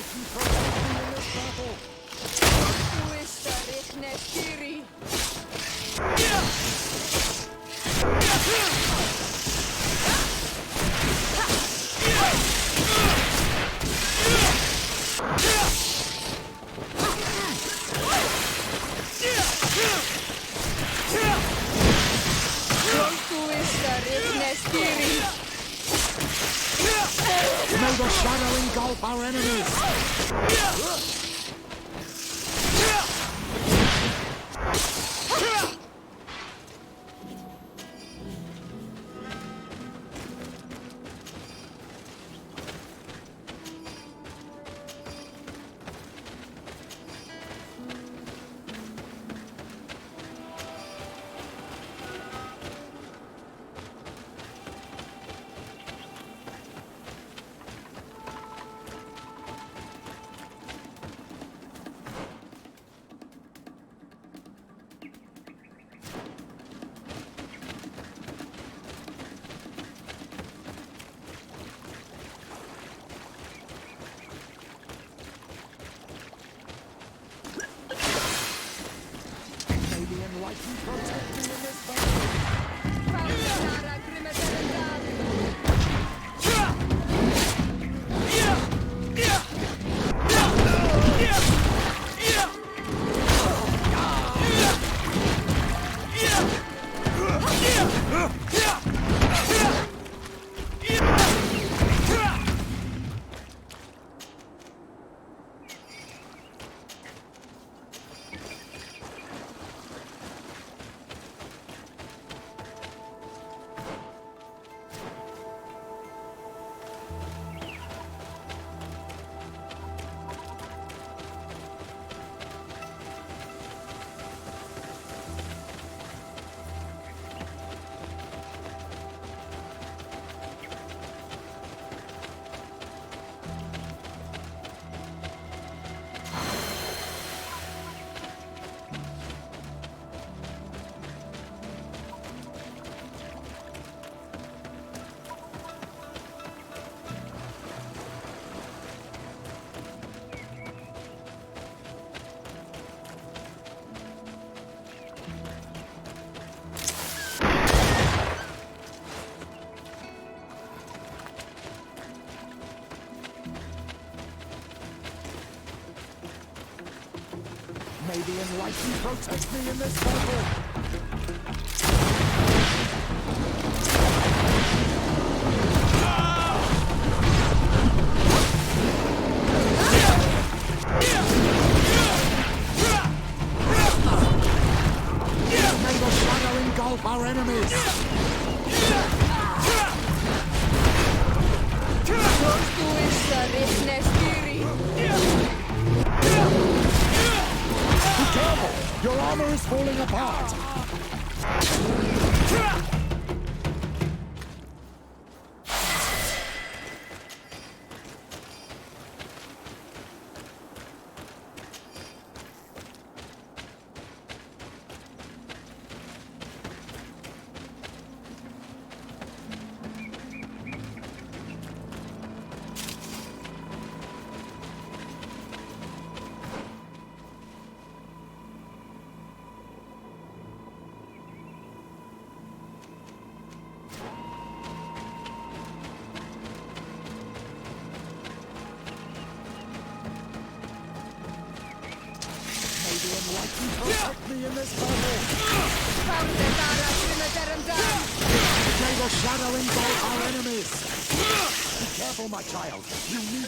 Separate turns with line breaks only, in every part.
can protect me in this battle. May the shadow engulf our enemies! I can protect me in this battle. May the enlightened protect me in this battle! May the shadow engulf our enemies! Careful! Your armor is falling apart! Protect me in this battle! May the shadow engulf our enemies! Be careful, my child. You need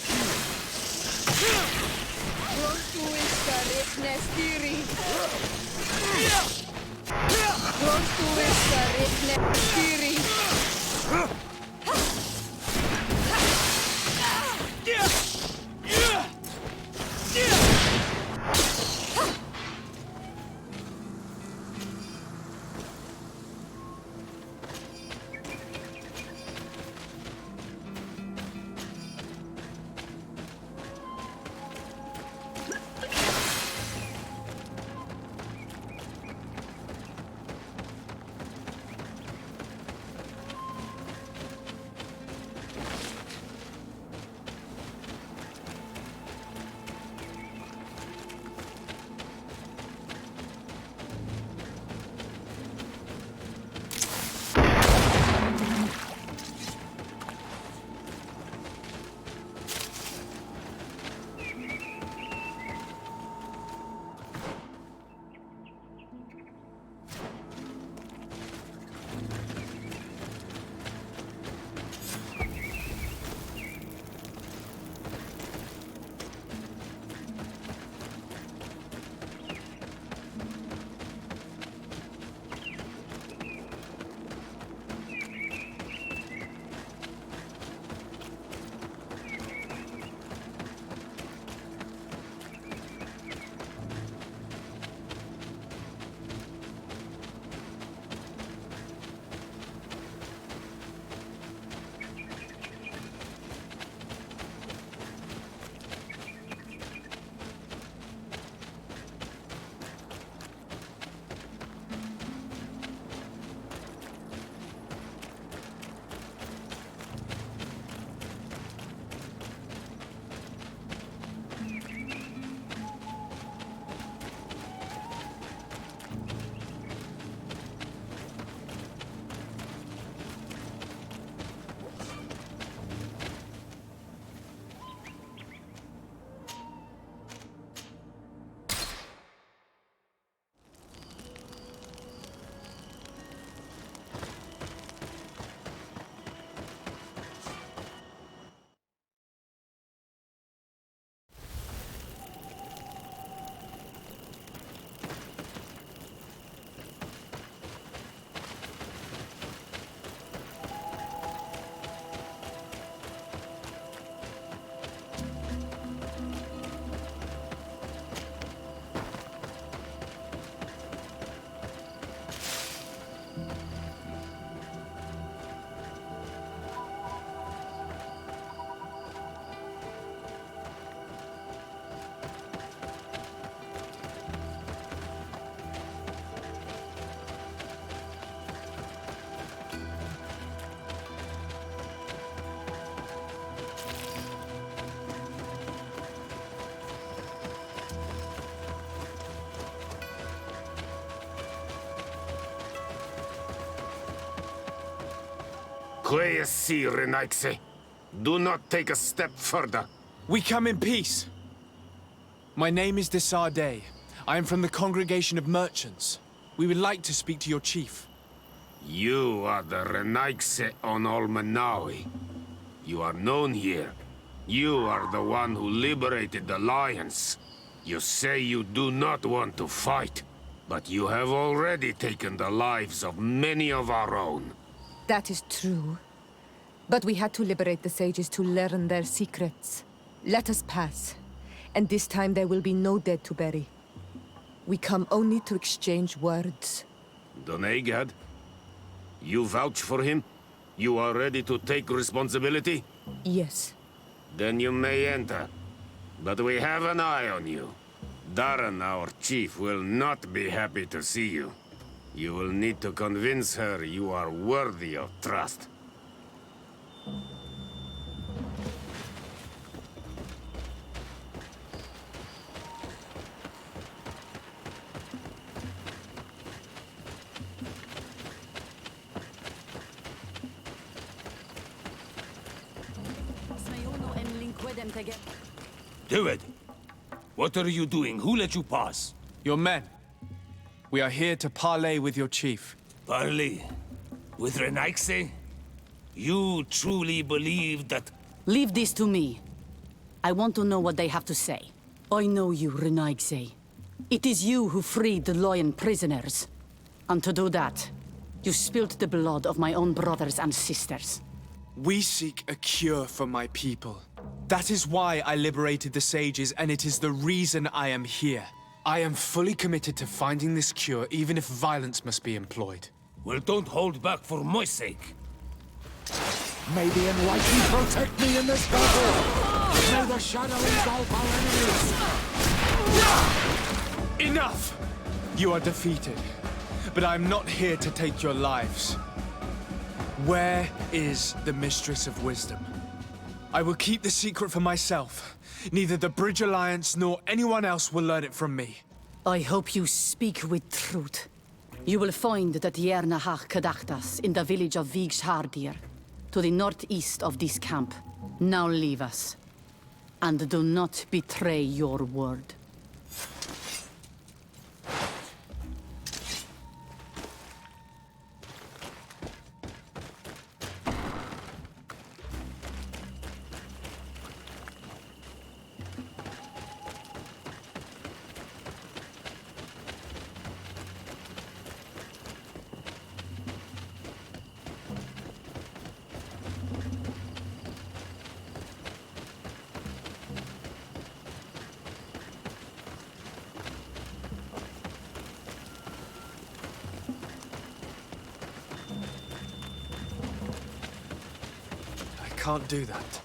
Quiesci, Renaigse. Do not take a step further.
We come in peace. My name is Desardet. I am from the Congregation of Merchants. We would like to speak to your chief.
You are the Renaigse on Olmenawi. You are known here. You are the one who liberated the lions. You say you do not want to fight, but you have already taken the lives of many of our own.
That is true. But we had to liberate the sages to learn their secrets. Let us pass. And this time there will be no dead to bury. We come only to exchange words.
Donegad? You vouch for him? You are ready to take responsibility?
Yes.
Then you may enter. But we have an eye on you. Darren, our chief, will not be happy to see you. You will need to convince her you are worthy of trust.
Do it! What are you doing? Who let you pass?
Your men. We are here to parley with your chief.
Parley? With Renaigse? You truly believe that...
Leave this to me. I want to know what they have to say. I know you, Renaigse. It is you who freed the lion prisoners. And to do that, you spilled the blood of my own brothers and sisters.
We seek a cure for my people. That is why I liberated the sages, and it is the reason I am here. I am fully committed to finding this cure, even if violence must be employed.
Well, don't hold back for my sake.
May the Enlightened protect me in this battle! May the shadow engulf our enemies!
Enough! You are defeated, but I am not here to take your lives. Where is the Mistress of Wisdom? I will keep the secret for myself. Neither the Bridge Alliance nor anyone else will learn it from me.
I hope you speak with truth. You will find that Yernahach Kadachtas in the village of Vigshardir, to the northeast of this camp. Now leave us. And do not betray your word.
I can't do that.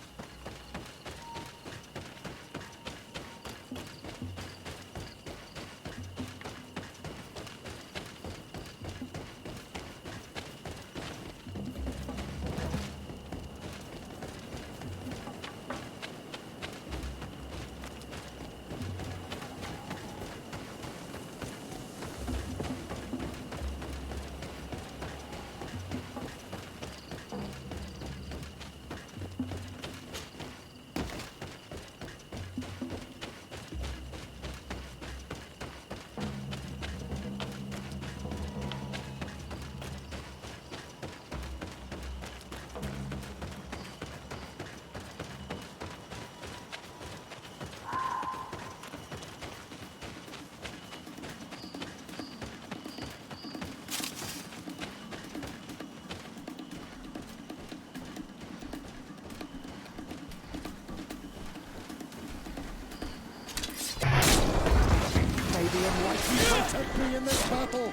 May the Enlightened protect me in this battle!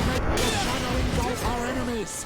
May the shadow engulf our enemies!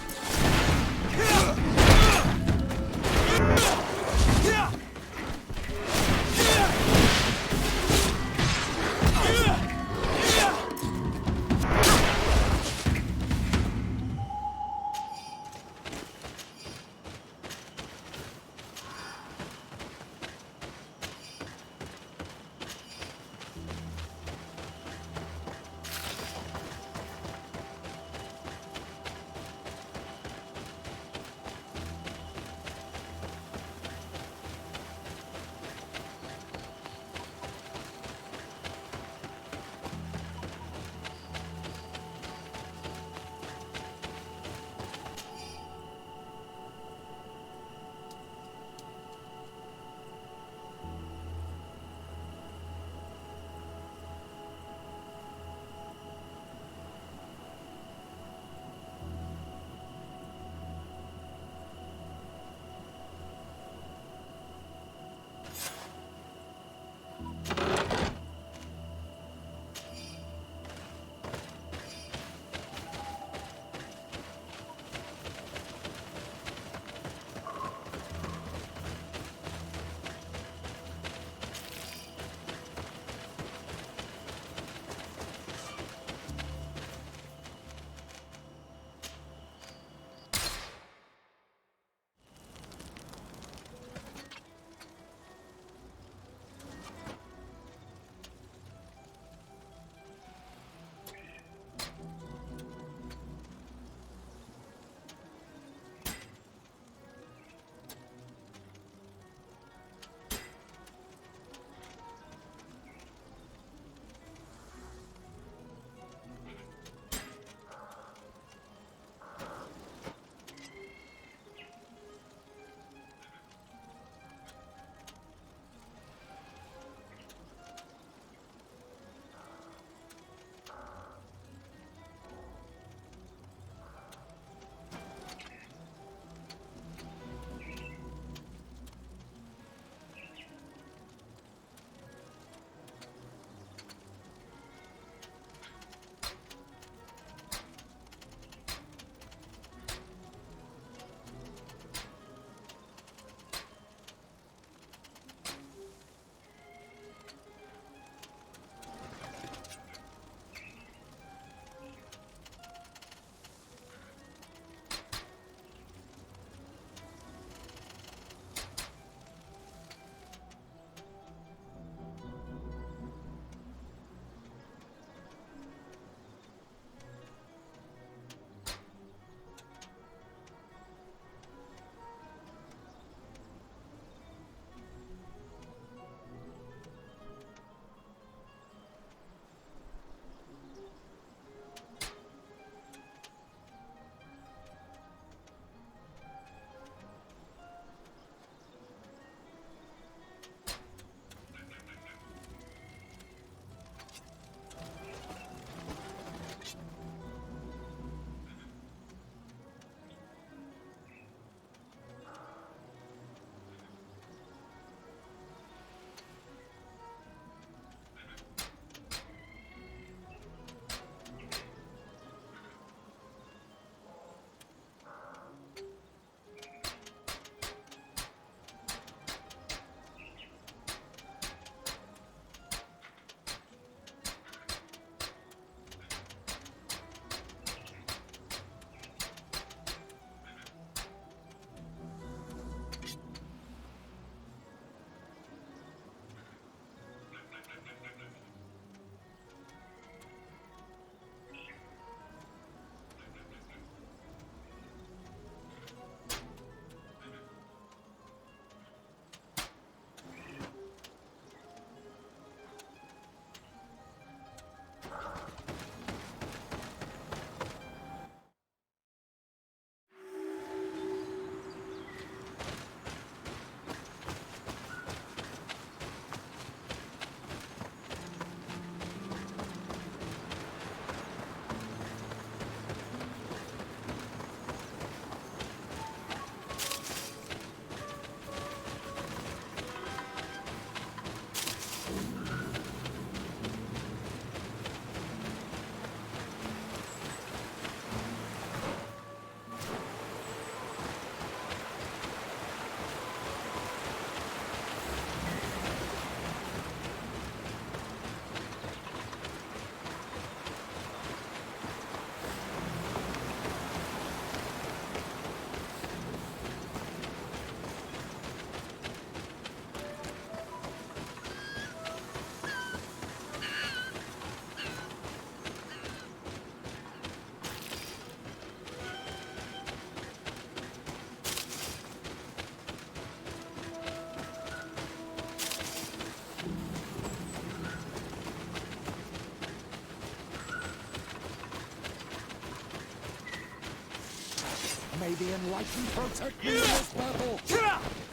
May the Enlightened protect me in this battle!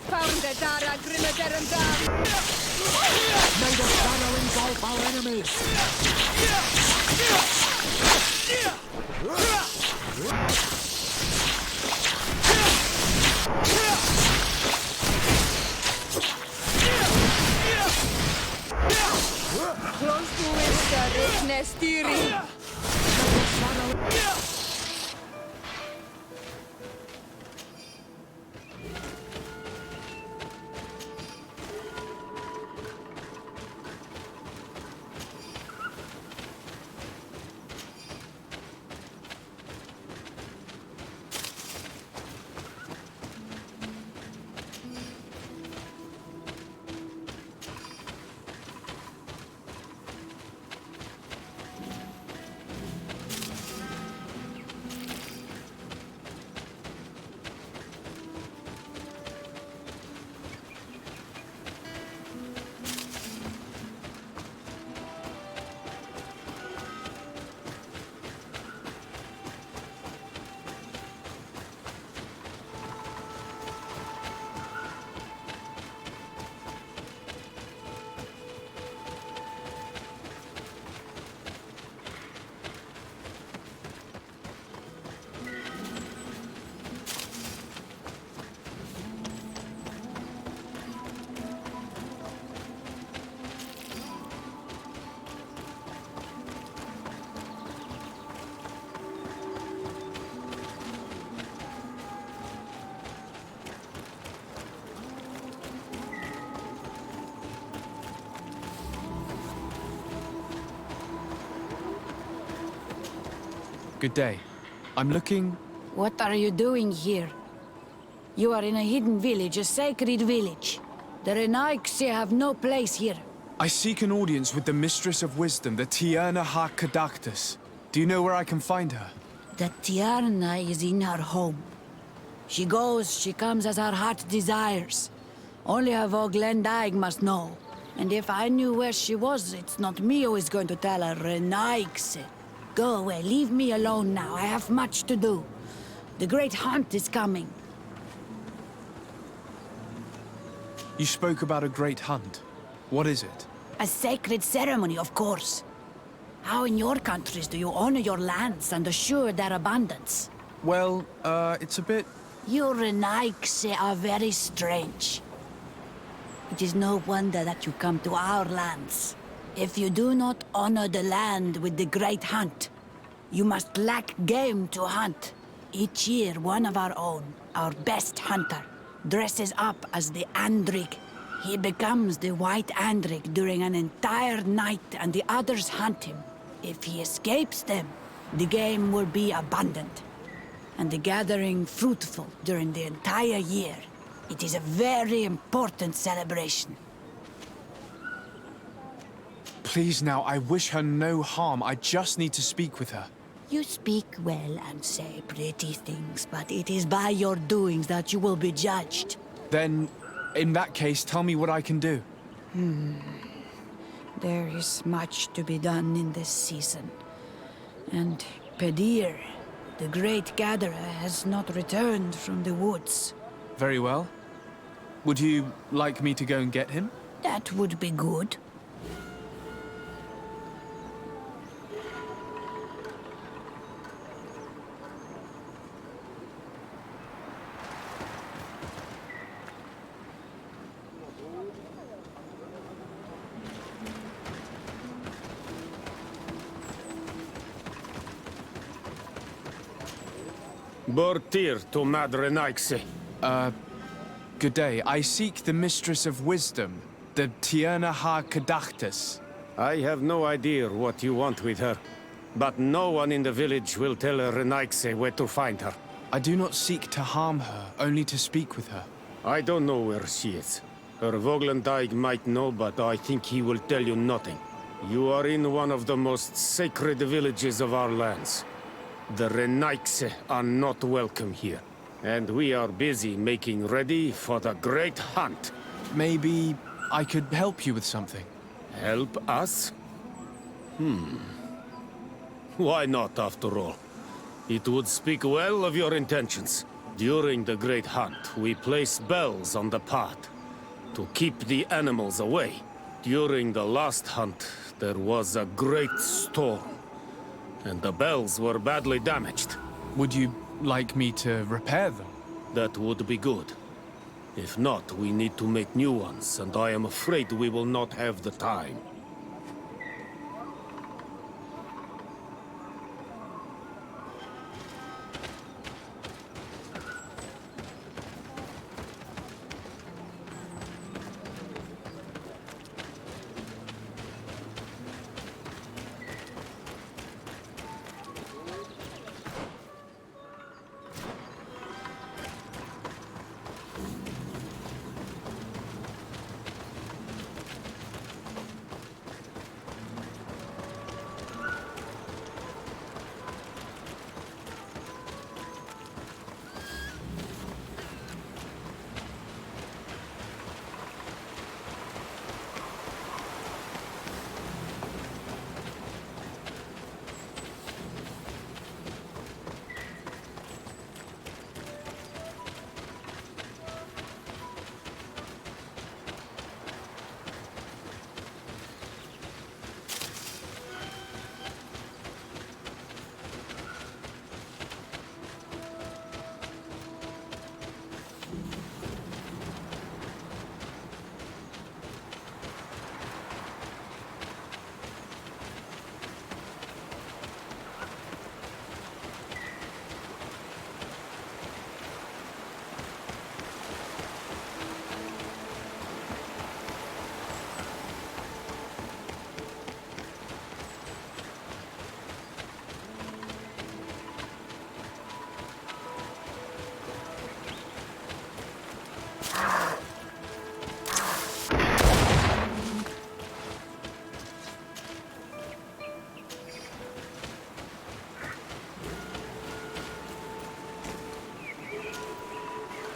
Found the Dara Grimmaderendam!
May the shadow engulf our enemies!
Close to Vista, Nestiri!
Good day. I'm looking...
What are you doing here? You are in a hidden village, a sacred village. The Renaigse have no place here.
I seek an audience with the Mistress of Wisdom, the Tierna Ha-Kadaktus. Do you know where I can find her?
The Tierna is in her home. She goes, she comes as her heart desires. Only her Voglendaig must know. And if I knew where she was, it's not me who is going to tell her, Renaigse. Go away, leave me alone now. I have much to do. The great hunt is coming.
You spoke about a great hunt. What is it?
A sacred ceremony, of course. How in your countries do you honor your lands and assure their abundance?
Well, it's a bit...
You Renaigse are very strange. It is no wonder that you come to our lands. If you do not honor the land with the great hunt, you must lack game to hunt. Each year, one of our own, our best hunter, dresses up as the Andrig. He becomes the White Andrig during an entire night and the others hunt him. If he escapes them, the game will be abundant, and the gathering fruitful during the entire year. It is a very important celebration.
Please now, I wish her no harm. I just need to speak with her.
You speak well and say pretty things, but it is by your doings that you will be judged.
Then, in that case, tell me what I can do.
There is much to be done in this season. And Pedir, the great gatherer, has not returned from the woods.
Very well. Would you like me to go and get him?
That would be good.
Bortir to Mad Renaigse.
Good day. I seek the Mistress of Wisdom, the Tierna Ha-Kadaktus.
I have no idea what you want with her, but no one in the village will tell Renaigse where to find her.
I do not seek to harm her, only to speak with her.
I don't know where she is. Her Voglendaig might know, but I think he will tell you nothing. You are in one of the most sacred villages of our lands. The Renaigse are not welcome here, and we are busy making ready for the great hunt.
Maybe I could help you with something.
Help us? Why not, after all? It would speak well of your intentions. During the Great Hunt, we placed bells on the path to keep the animals away. During the last hunt, there was a great storm, and the bells were badly damaged.
Would you like me to repair them?
That would be good. If not, we need to make new ones, and I am afraid we will not have the time.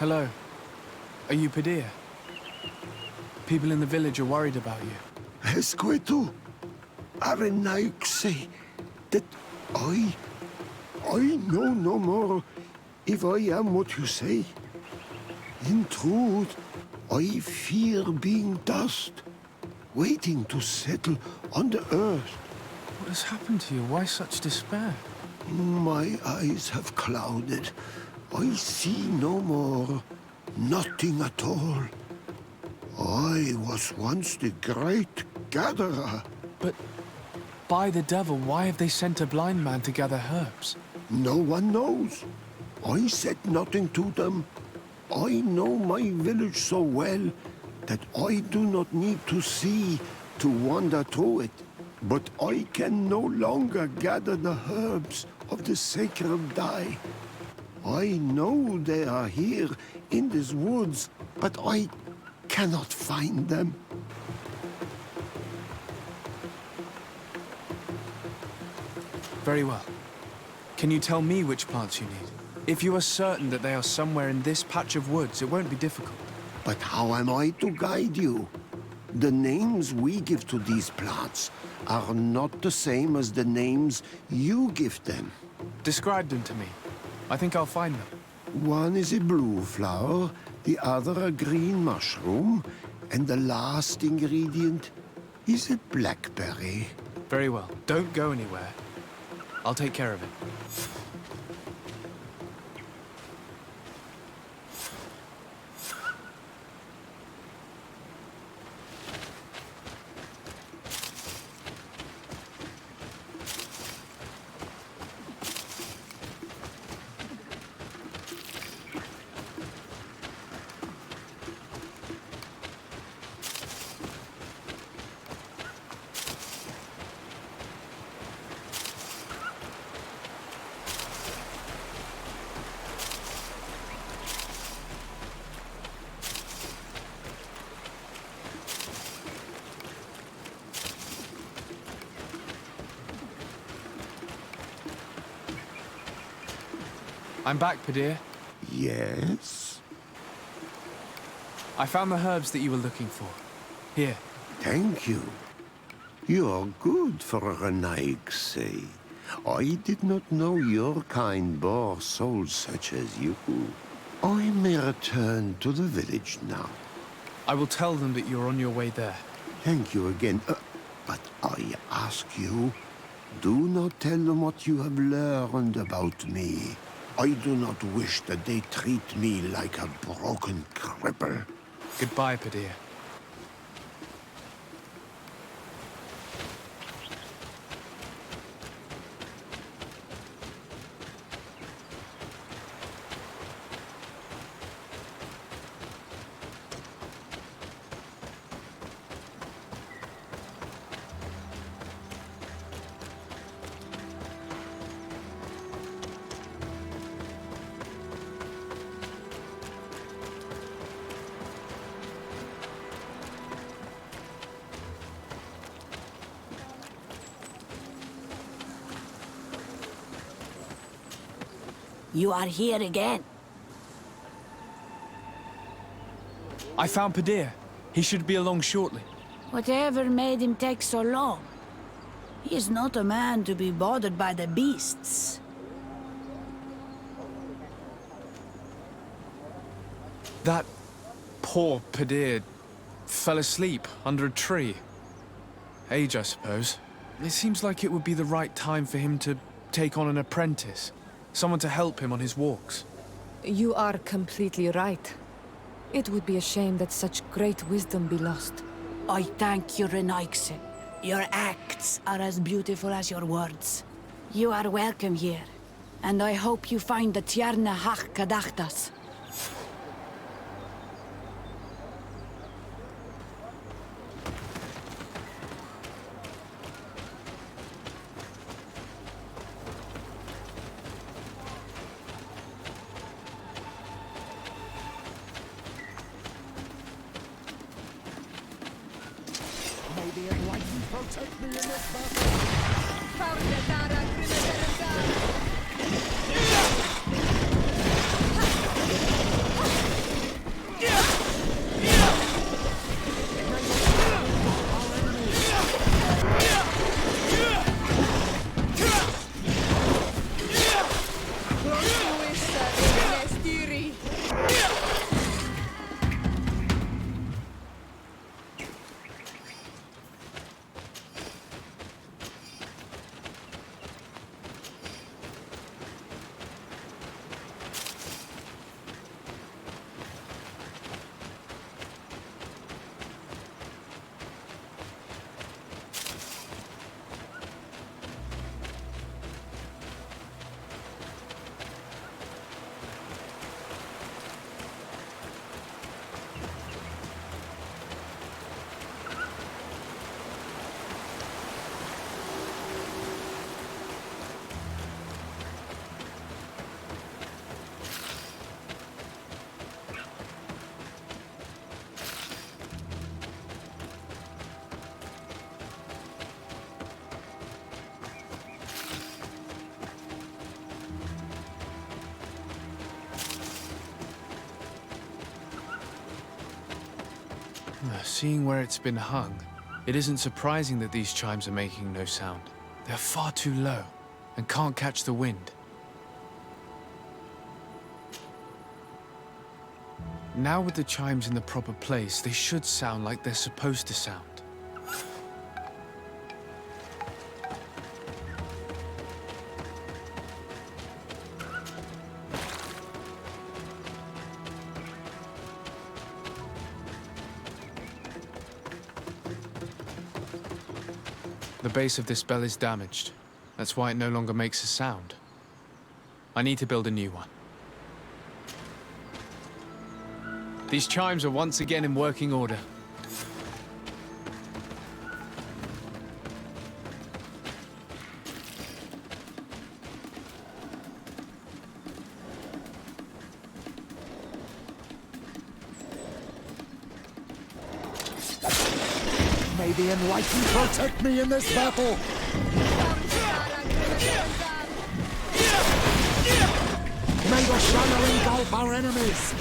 Hello. Are you Padilla? People in the village are worried about you.
Esqueto, Herrin say that I know no more if I am what you say. In truth, I fear being dust, waiting to settle on the earth.
What has happened to you? Why such despair?
My eyes have clouded. I see no more, nothing at all. I was once the great gatherer.
But by the devil, why have they sent a blind man to gather herbs?
No one knows. I said nothing to them. I know my village so well that I do not need to see to wander through it. But I can no longer gather the herbs of the sacred dye. I know they are here in these woods, but I cannot find them.
Very well. Can you tell me which plants you need? If you are certain that they are somewhere in this patch of woods, it won't be difficult.
But how am I to guide you? The names we give to these plants are not the same as the names you give them.
Describe them to me. I think I'll find them.
One is a blue flower, the other a green mushroom, and the last ingredient is a blackberry.
Very well. Don't go anywhere. I'll take care of it. I'm back, Padilla.
Yes?
I found the herbs that you were looking for. Here.
Thank you. You are good for a Renaig's. I did not know your kind bore souls such as you. I may return to the village now.
I will tell them that you're on your way there.
Thank you again. But I ask you, do not tell them what you have learned about me. I do not wish that they treat me like a broken cripple.
Goodbye, Padir.
You are here again.
I found Padir. He should be along shortly.
Whatever made him take so long? He is not a man to be bothered by the beasts.
That poor Padir fell asleep under a tree. Age, I suppose. It seems like it would be the right time for him to take on an apprentice. Someone to help him on his walks.
You are completely right. It would be a shame that such great wisdom be lost.
I thank you, Renaikse. Your acts are as beautiful as your words. You are welcome here, and I hope you find the Tierna Hach Kadachtas.
Seeing where it's been hung, it isn't surprising that these chimes are making no sound. They're far too low and can't catch the wind. Now with the chimes in the proper place, they should sound like they're supposed to sound. The base of this bell is damaged. That's why it no longer makes a sound. I need to build a new one. These chimes are once again in working order.
May the Enlightened protect me in this battle! May the Shadow engulf our enemies!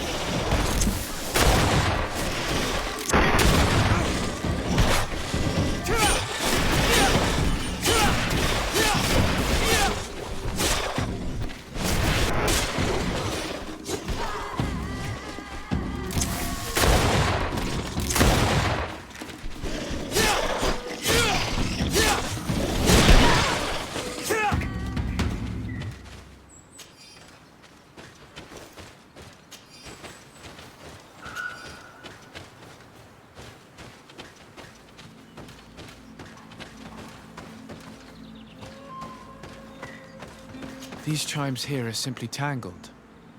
These chimes here are simply tangled.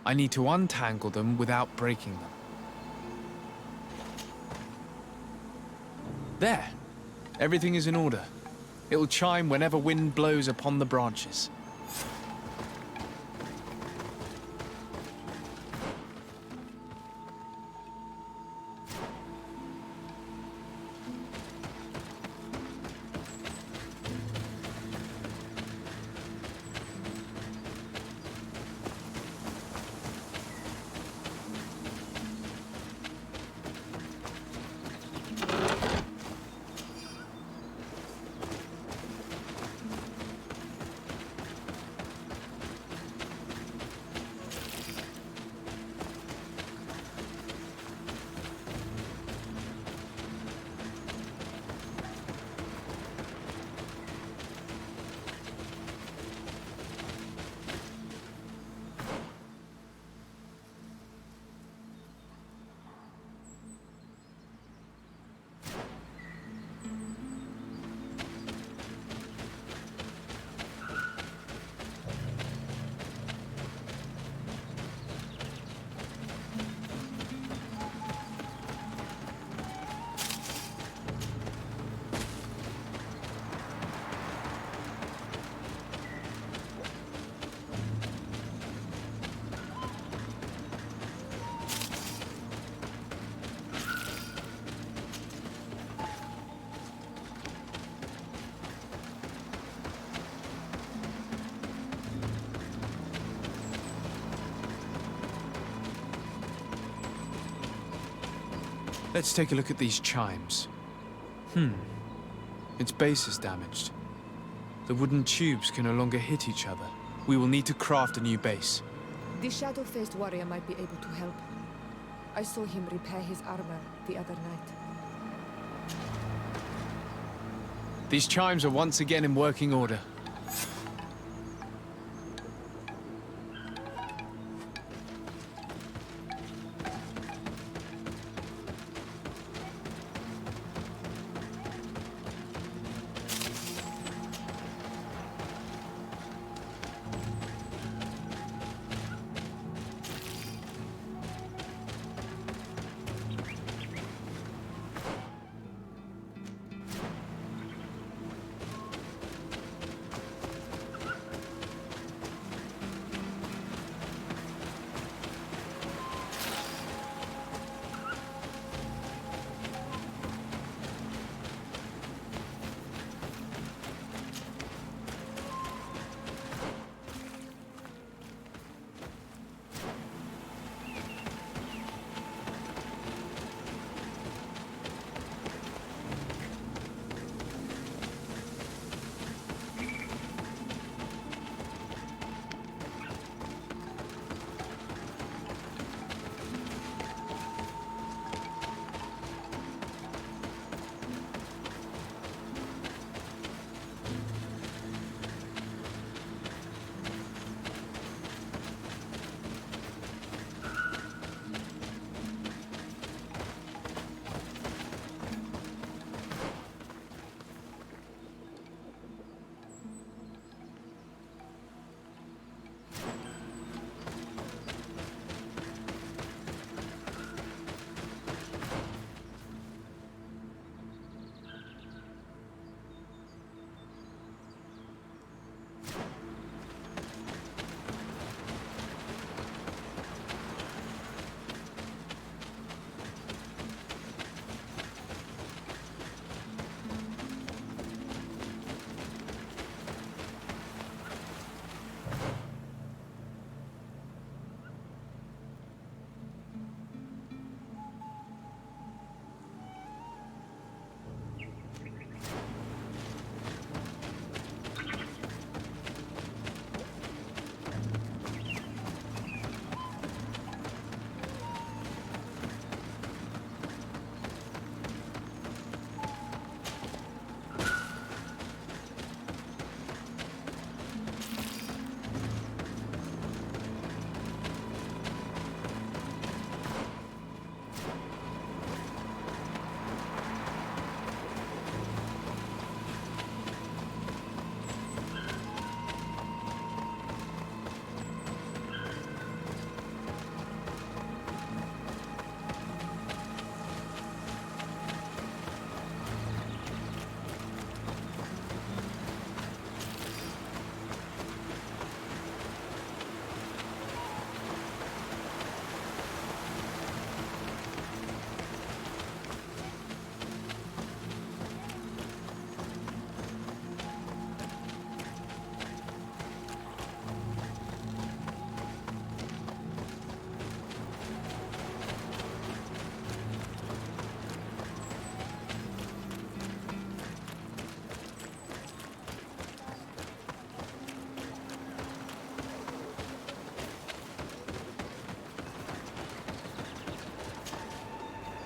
I need to untangle them without breaking them. There! Everything is in order. It'll chime whenever wind blows upon the branches. Let's take a look at these chimes. Its base is damaged. The wooden tubes can no longer hit each other. We will need to craft a new base.
The shadow-faced warrior might be able to help. I saw him repair his armor the other night.
These chimes are once again in working order.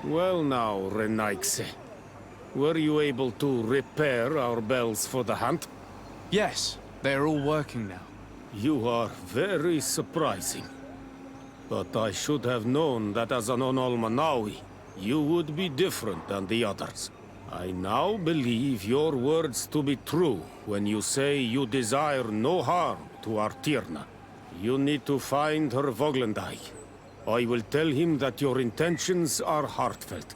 Well now, Renaikse. Were you able to repair our bells for the hunt?
Yes, they are all working now.
You are very surprising. But I should have known that as an Onolmanawi, you would be different than the others. I now believe your words to be true when you say you desire no harm to our Tierna. You need to find her Voglendai. I will tell him that your intentions are heartfelt.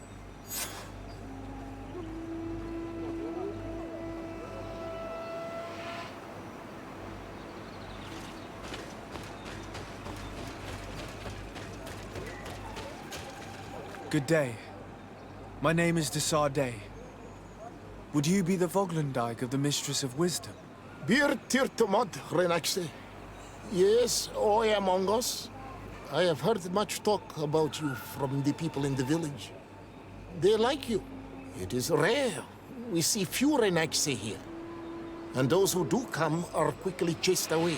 Good day. My name is Desardet. Would you be the Voglendijk of the Mistress of Wisdom?
Bir tirtumad, Renaxe. Yes, I am Mongos. I have heard much talk about you from the people in the village. They like you. It is rare. We see few Renaxe here. And those who do come are quickly chased away.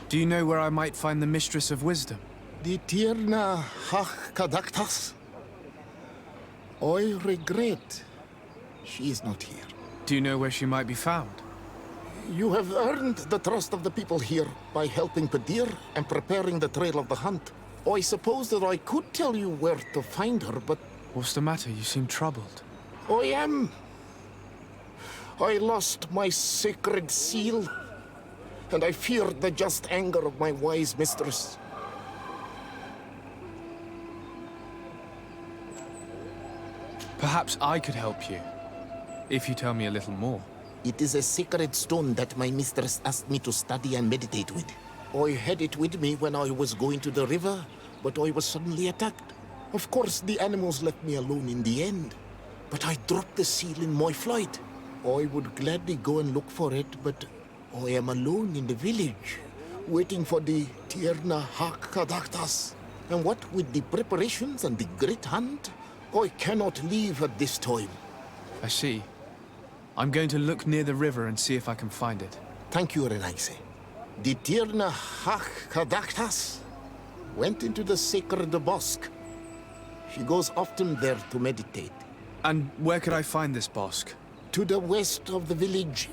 Do you know where I might find the Mistress of Wisdom?
The Tierna Hach Kadaktas. I regret she is not here.
Do you know where she might be found?
You have earned the trust of the people here by helping Padir and preparing the trail of the hunt. I suppose that I could tell you where to find her, but...
What's the matter? You seem troubled.
I am. I lost my sacred seal, and I fear the just anger of my wise mistress.
Perhaps I could help you, if you tell me a little more.
It is a sacred stone that my mistress asked me to study and meditate with. I had it with me when I was going to the river, but I was suddenly attacked. Of course, the animals left me alone in the end, but I dropped the seal in my flight. I would gladly go and look for it, but I am alone in the village, waiting for the Tierna Hakadaktas. And what with the preparations and the great hunt, I cannot leave at this time.
I see. I'm going to look near the river and see if I can find it.
Thank you, Renaise. The Tierna Hakadaktas went into the sacred bosque. She goes often there to meditate.
And where could I find this bosque?
To the west of the village,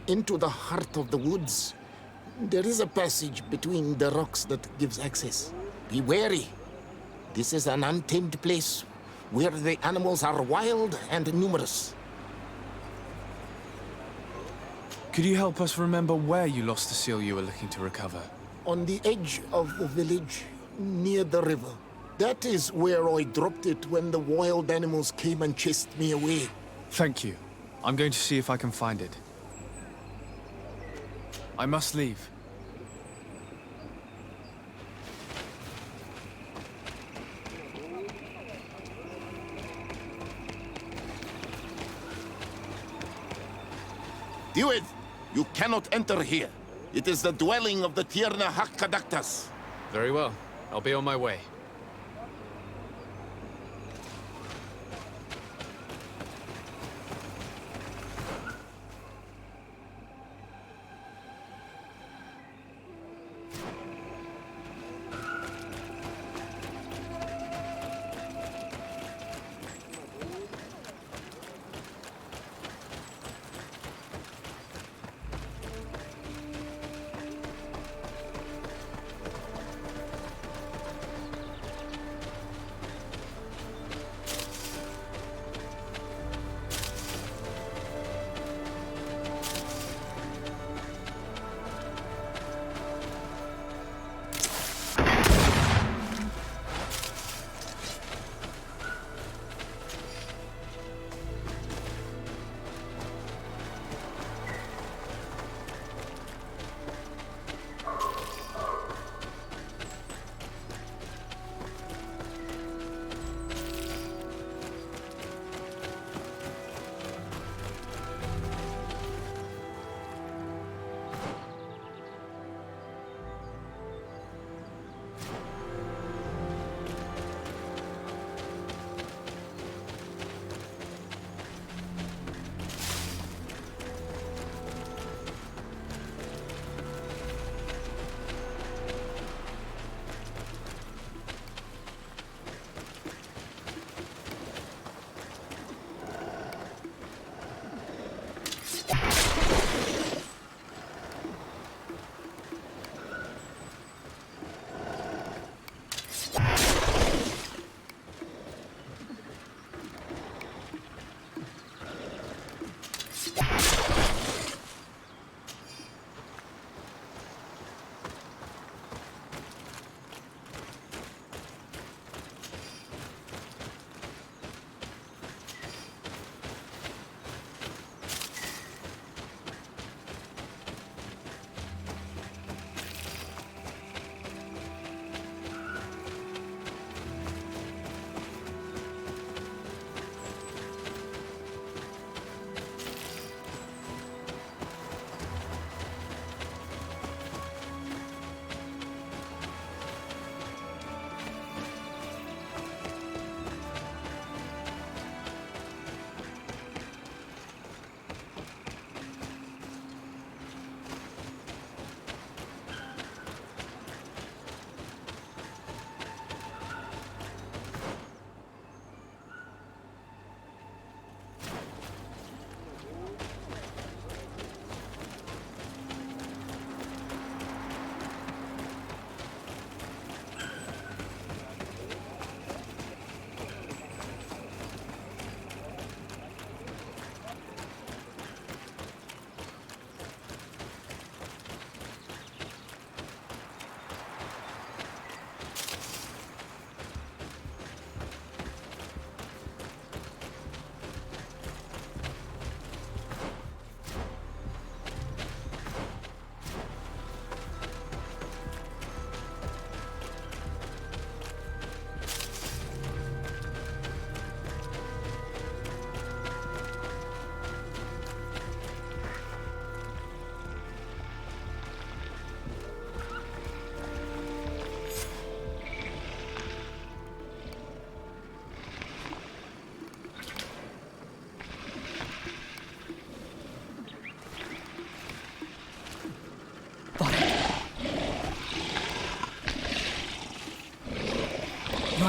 into the heart of the woods. There is a passage between the rocks that gives access. Be wary. This is an untamed place where the animals are wild and numerous.
Could you help us remember where you lost the seal you were looking to recover?
On the edge of the village, near the river. That is where I dropped it when the wild animals came and chased me away.
Thank you. I'm going to see if I can find it. I must leave.
Do it! You cannot enter here. It is the dwelling of the Tierna Hakadaktas.
Very well. I'll be on my way.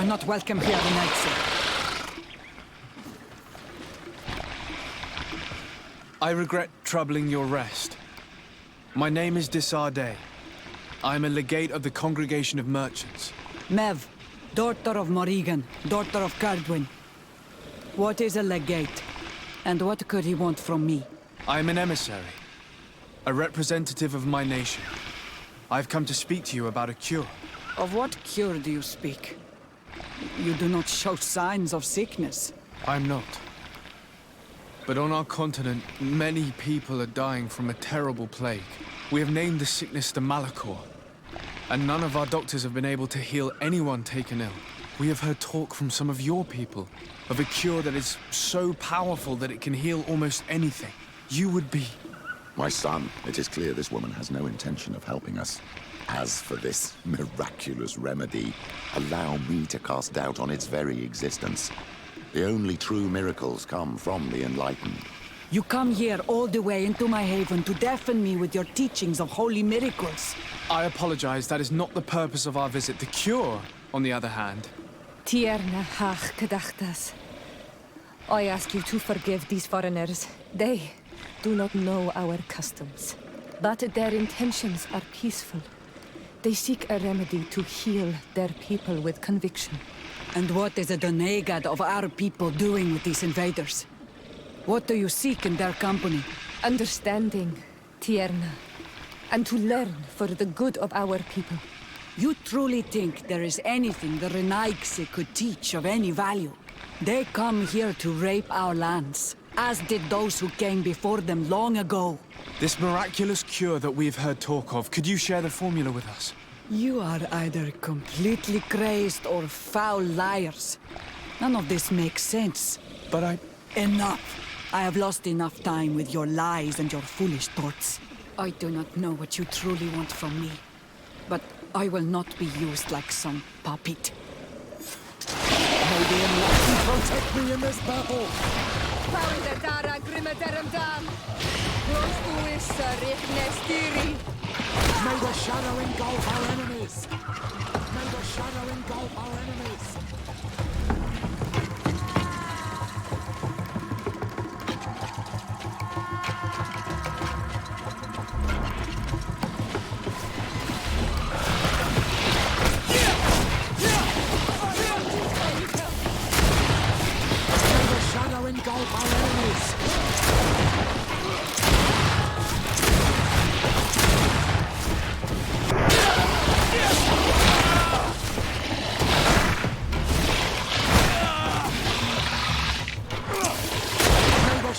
not welcome here tonight, sir.
I regret troubling your rest. My name is Disarday. I am a legate of the Congregation of Merchants.
Mev, daughter of Morrigan, daughter of Cardwin. What is a legate? And what could he want from me?
I am an emissary, a representative of my nation. I've come to speak to you about a cure.
Of what cure do you speak? You do not show signs of sickness.
I'm not. But on our continent, many people are dying from a terrible plague. We have named the sickness the Malachor, and none of our doctors have been able to heal anyone taken ill. We have heard talk from some of your people of a cure that is so powerful that it can heal almost anything. You would be...
My son, it is clear this woman has no intention of helping us. As for this miraculous remedy, allow me to cast doubt on its very existence. The only true miracles come from the enlightened.
You come here all the way into my haven to deafen me with your teachings of holy miracles.
I apologize, that is not the purpose of our visit. The cure, on the other hand...
Tierna hach gedachtas. I ask you to forgive these foreigners. They do not know our customs. But their intentions are peaceful. They seek a remedy to heal their people with conviction.
And what is the Donegad of our people doing with these invaders? What do you seek in their company?
Understanding, Tierna, and to learn for the good of our people.
You truly think there is anything the Renaigse could teach of any value? They come here to rape our lands, as did those who came before them long ago.
This miraculous cure that we've heard talk of, could you share the formula with us?
You are either completely crazed or foul liars. None of this makes sense.
But I...
Enough! I have lost enough time with your lies and your foolish thoughts. I do not know what you truly want from me, but I will not be used like some puppet.
May the enlightened protect me in this battle! May the shadow engulf our enemies! May the shadow engulf our enemies! May the shadow engulf our enemies!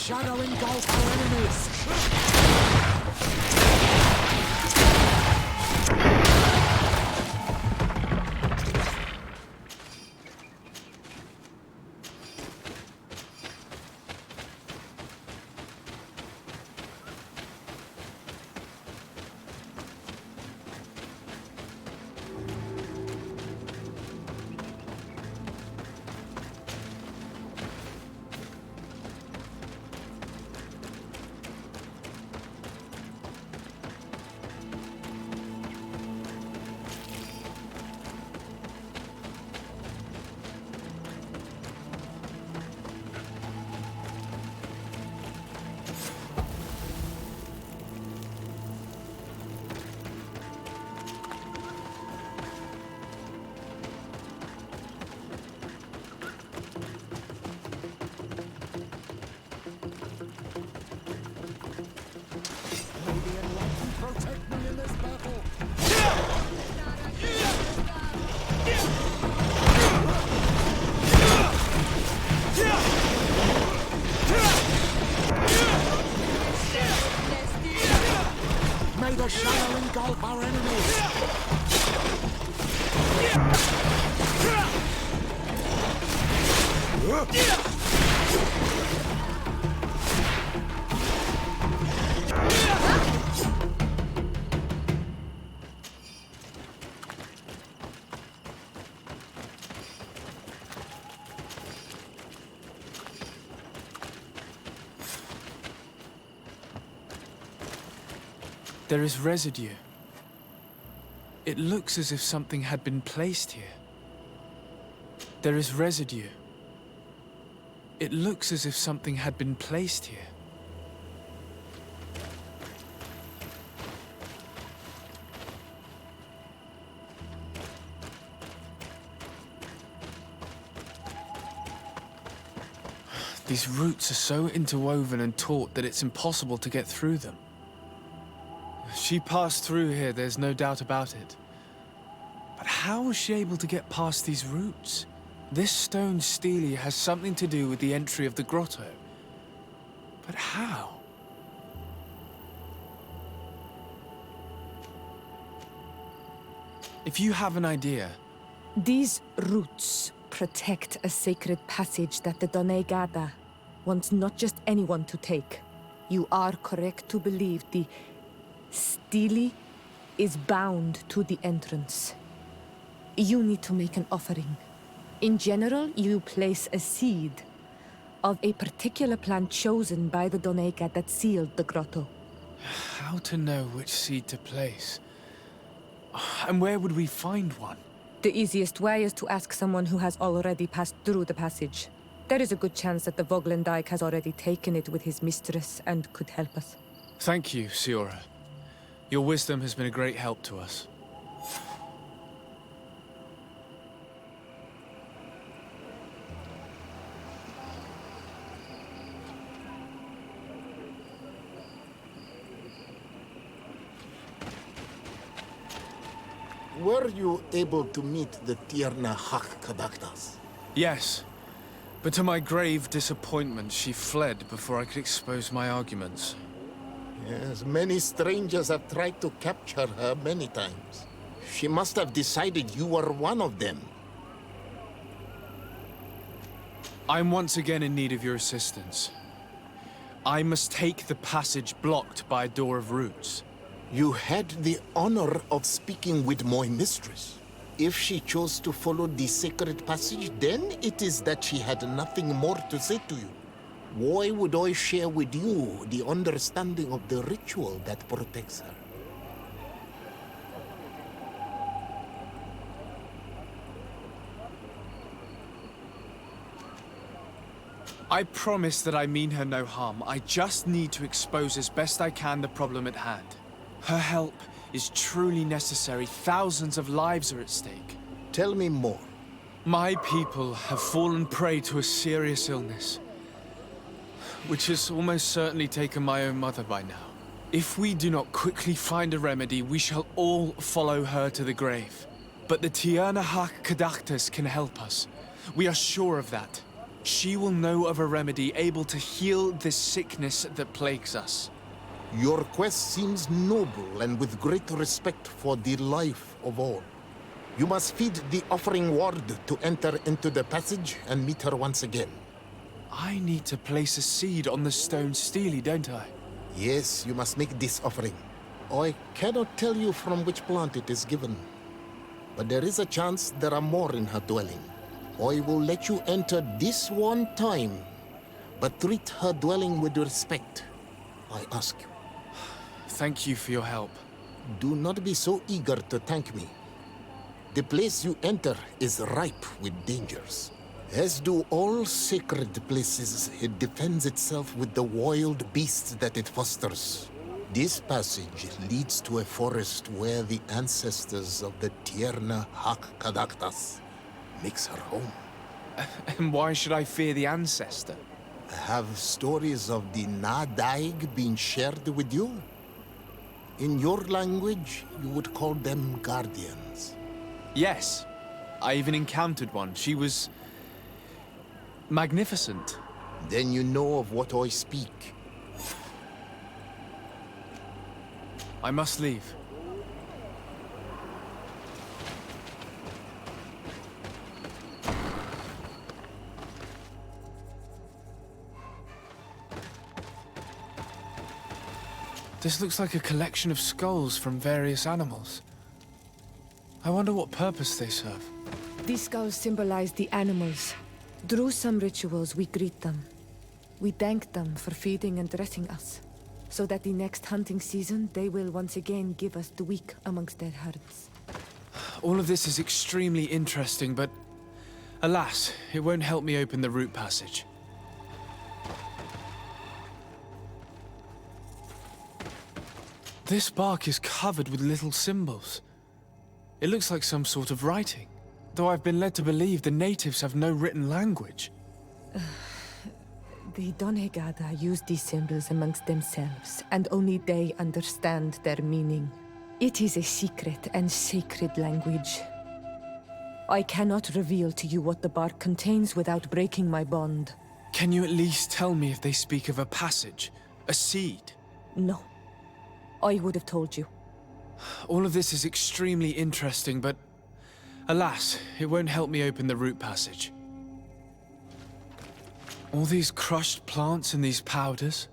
Shadow engulf our enemies! Protect me in this battle! May the shadow engulf our enemies!
There is residue. It looks as if something had been placed here. There is residue. It looks as if something had been placed here. These roots are so interwoven and taut that it's impossible to get through them. She passed through here, there's no doubt about it. But how was she able to get past these roots? This stone stele has something to do with the entry of the grotto. But how? If you have an idea...
These roots protect a sacred passage that the Donegada wants not just anyone to take. You are correct to believe the stele is bound to the entrance. You need to make an offering. In general, you place a seed of a particular plant chosen by the Donega that sealed the grotto.
How to know which seed to place? And where would we find one?
The easiest way is to ask someone who has already passed through the passage. There is a good chance that the Voglendike has already taken it with his mistress and could help us.
Thank you, Siora. Your wisdom has been a great help to us.
Were you able to meet the Tierna Hak-Kadaktas?
Yes, but to my grave disappointment, she fled before I could expose my arguments.
Yes, many strangers have tried to capture her many times. She must have decided you were one of them.
I'm once again in need of your assistance. I must take the passage blocked by a door of roots.
You had the honor of speaking with my mistress. If she chose to follow the sacred passage, then it is that she had nothing more to say to you. Why would I share with you the understanding of the ritual that protects her?
I promise that I mean her no harm. I just need to expose as best I can the problem at hand. Her help is truly necessary. Thousands of lives are at stake.
Tell me more.
My people have fallen prey to a serious illness, which has almost certainly taken my own mother by now. If we do not quickly find a remedy, we shall all follow her to the grave. But the Tierna Hak-Kadaktas can help us. We are sure of that. She will know of a remedy able to heal this sickness that plagues us.
Your quest seems noble and with great respect for the life of all. You must feed the offering ward to enter into the passage and meet her once again.
I need to place a seed on the stone stele, don't I?
Yes, you must make this offering. I cannot tell you from which plant it is given, but there is a chance there are more in her dwelling. I will let you enter this one time, but treat her dwelling with respect, I ask you.
Thank you for your help.
Do not be so eager to thank me. The place you enter is ripe with dangers. As do all sacred places, it defends itself with the wild beasts that it fosters. This passage leads to a forest where the ancestors of the Tierna Hak-Kadaktas makes her home.
And why should I fear the ancestor?
Have stories of the Nadaig been shared with you? In your language, you would call them guardians.
Yes. I even encountered one. She was... magnificent.
Then you know of what I speak.
I must leave. This looks like a collection of skulls from various animals. I wonder what purpose they serve.
These skulls symbolize the animals. Through some rituals, we greet them. We thank them for feeding and dressing us, so that the next hunting season, they will once again give us the weak amongst their herds.
All of this is extremely interesting, but Alas, it won't help me open the root passage. This bark is covered with little symbols. It looks like some sort of writing, though I've been led to believe the natives have no written language.
The Donegada use these symbols amongst themselves, and only they understand their meaning. It is a secret and sacred language. I cannot reveal to you what the bark contains without breaking my bond.
Can you at least tell me if they speak of a passage, a seed?
No. I would have told you.
All of this is extremely interesting, but alas, it won't help me open the root passage. All these crushed plants and these powders.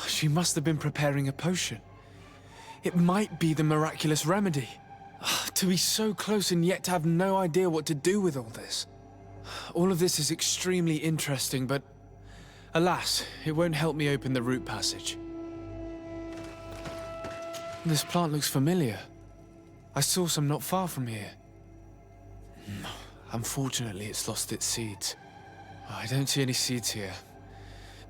She must have been preparing a potion. It might be the miraculous remedy. To be so close and yet to have no idea what to do with all this. All of this is extremely interesting, but alas, it won't help me open the root passage. This plant looks familiar. I saw some not far from here. Unfortunately, it's lost its seeds. I don't see any seeds here.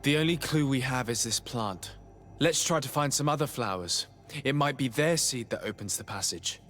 The only clue we have is this plant. Let's try to find some other flowers. It might be their seed that opens the passage.